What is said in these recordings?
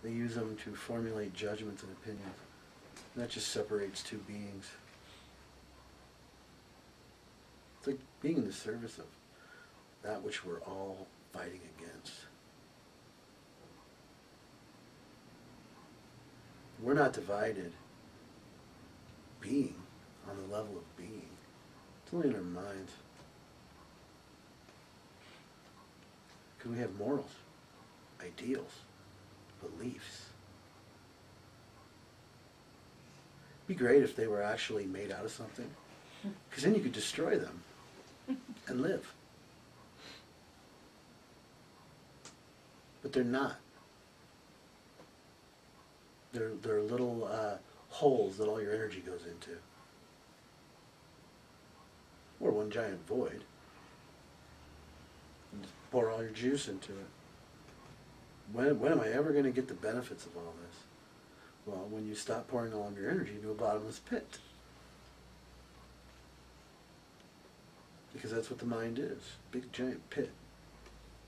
They use them to formulate judgments and opinions. And that just separates two beings. It's like being in the service of that which we're all fighting against. We're not divided being on the level of being. It's only in our minds. Because we have morals, ideals, beliefs. It'd be great if they were actually made out of something, because then you could destroy them and live. But they're not. They're little holes that all your energy goes into. Or one giant void. And just pour all your juice into it. When am I ever going to get the benefits of all this? Well, when you stop pouring all of your energy into a bottomless pit. Because that's what the mind is. Big giant pit.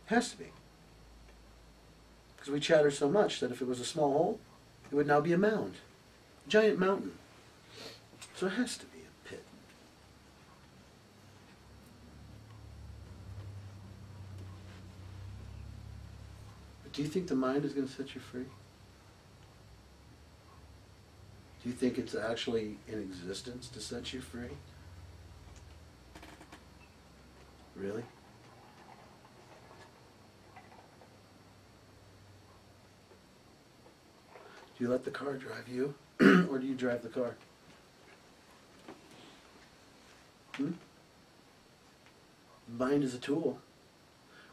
Has to be. Because we chatter so much that if it was a small hole, it would now be a mound. A giant mountain. So it has to be a pit. But do you think the mind is going to set you free? Do you think it's actually in existence to set you free? Really? Do you let the car drive you, or do you drive the car? Mind is a tool.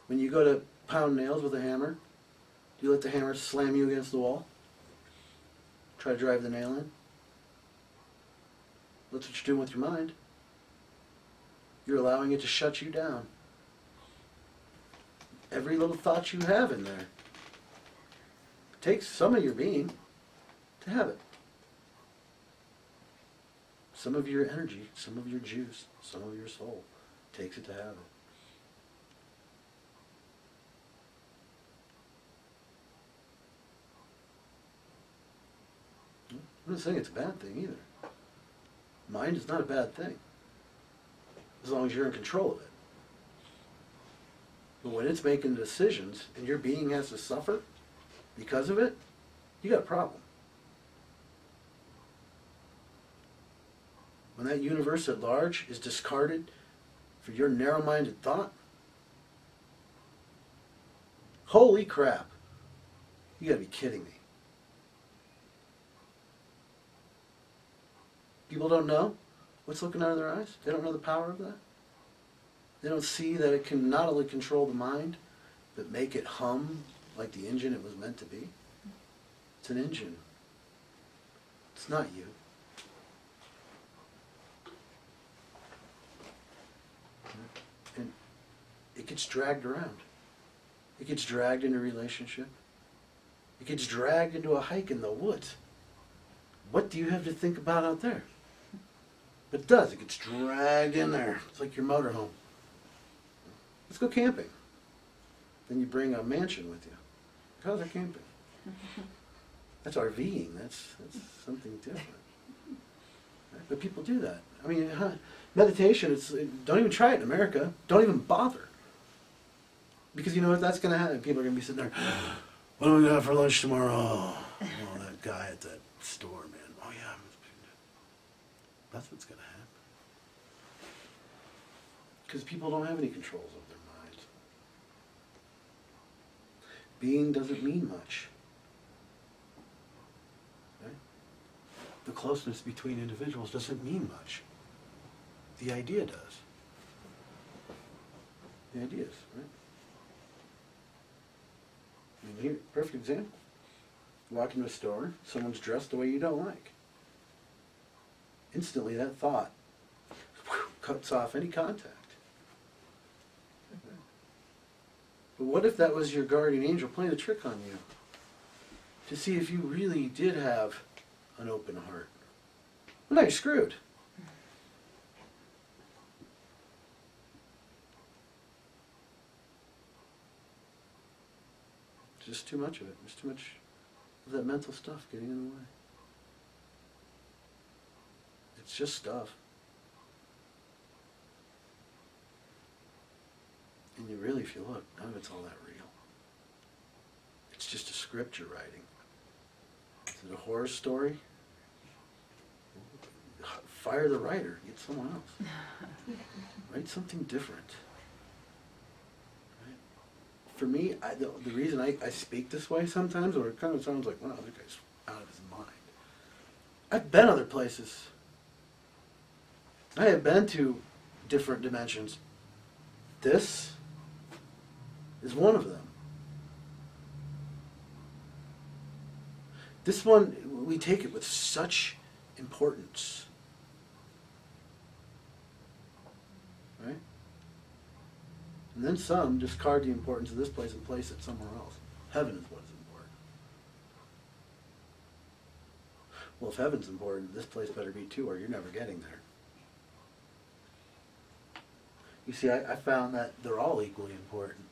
When you go to pound nails with a hammer, do you let the hammer slam you against the wall? Try to drive the nail in? That's what you're doing with your mind. You're allowing it to shut you down. Every little thought you have in there takes some of your being to have it. Some of your energy, some of your juice, some of your soul takes it to have it. I'm not saying it's a bad thing either. Mind is not a bad thing, as long as you're in control of it. But when it's making decisions and your being has to suffer because of it, you got a problem. When that universe at large is discarded for your narrow-minded thought, holy crap, you gotta be kidding me. People don't know what's looking out of their eyes. They don't know the power of that. They don't see that it can not only control the mind, but make it hum like the engine it was meant to be. It's an engine. It's not you. And it gets dragged around. It gets dragged into a relationship. It gets dragged into a hike in the woods. What do you have to think about out there? But it does. It gets dragged in there. It's like your motorhome. Let's go camping. Then you bring a mansion with you. How's our camping? That's RVing. That's something different. Right? But people do that. I mean, meditation, don't even try it in America. Don't even bother. Because you know what that's going to happen? People are going to be sitting there, what are we going to have for lunch tomorrow? Oh, that guy at that store, man. Oh, yeah. That's what's going to happen. Because people don't have any controls of their minds. Being doesn't mean much. Right? The closeness between individuals doesn't mean much. The idea does. The ideas, right? I mean, here, perfect example. You walk into a store, someone's dressed the way you don't like. Instantly that thought cuts off any contact. But what if that was your guardian angel playing a trick on you? To see if you really did have an open heart. Well, now you're screwed. Just too much of it. There's too much of that mental stuff getting in the way. It's just stuff. And you really, if you look, none of it's all that real. It's just a script you're writing. Is it a horror story? Fire the writer. Get someone else. Write something different. Right? For me, the reason I speak this way sometimes, or it kind of sounds like, wow, that guy's out of his mind. I've been other places. I have been to different dimensions. This is one of them. This one, we take it with such importance. Right? And then some discard the importance of this place and place it somewhere else. Heaven is what is important. Well, if heaven's important, this place better be too, or you're never getting there. You see, I found that they're all equally important.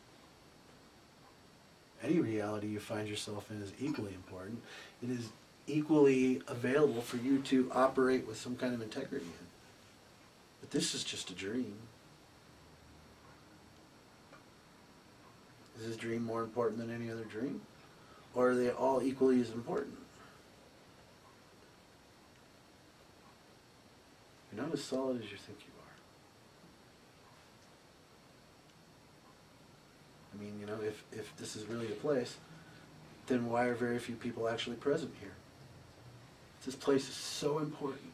Any reality you find yourself in is equally important. It is equally available for you to operate with some kind of integrity in. But this is just a dream. Is this dream more important than any other dream? Or are they all equally as important? You're not as solid as you think you are. I mean, you know, if this is really a place, then why are very few people actually present here? If this place is so important,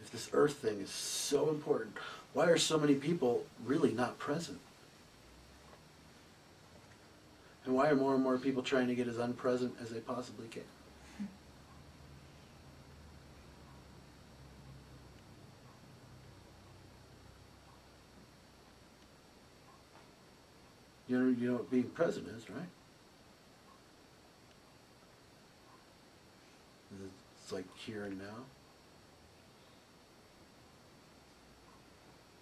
if this earth thing is so important, why are so many people really not present? And why are more and more people trying to get as unpresent as they possibly can? You know what being present is, right? It's like here and now.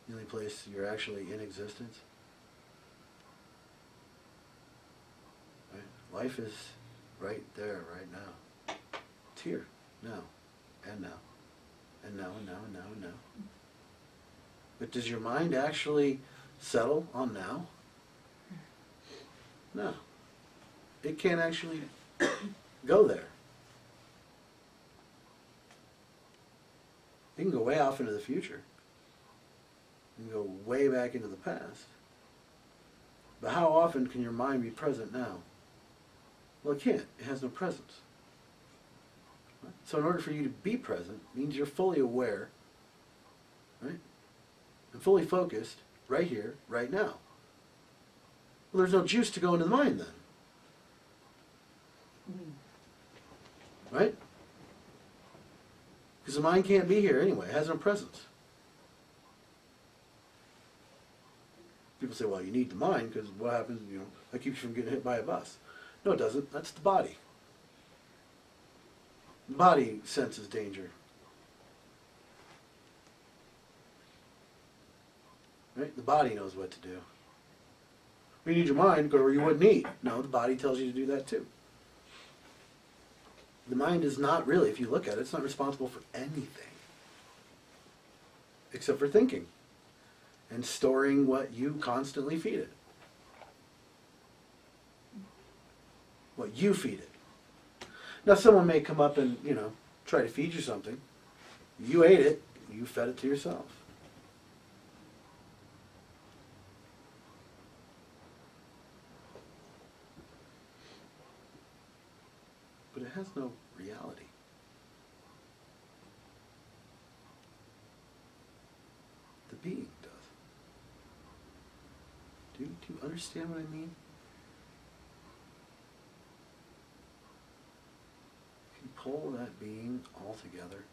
The only place you're actually in existence. Right? Life is right there, right now. It's here, now, and now, and now, and now, and now, and now. But does your mind actually settle on now? No. It can't actually go there. It can go way off into the future. It can go way back into the past. But how often can your mind be present now? Well, it can't. It has no presence. Right? So in order for you to be present, it means you're fully aware, right? And fully focused right here, right now. Well, there's no juice to go into the mind then. Right? Because the mind can't be here anyway. It has no presence. People say, well, you need the mind because what happens, you know, that keeps you from getting hit by a bus. No, it doesn't. That's the body. The body senses danger. Right? The body knows what to do. You need your mind to go where you wouldn't eat. No, the body tells you to do that too. The mind is not really, if you look at it, it's not responsible for anything. Except for thinking. And storing what you constantly feed it. What you feed it. Now someone may come up and, you know, try to feed you something. You ate it, you fed it to yourself. But it has no reality. The being does. Do you understand what I mean? If you pull that being all together,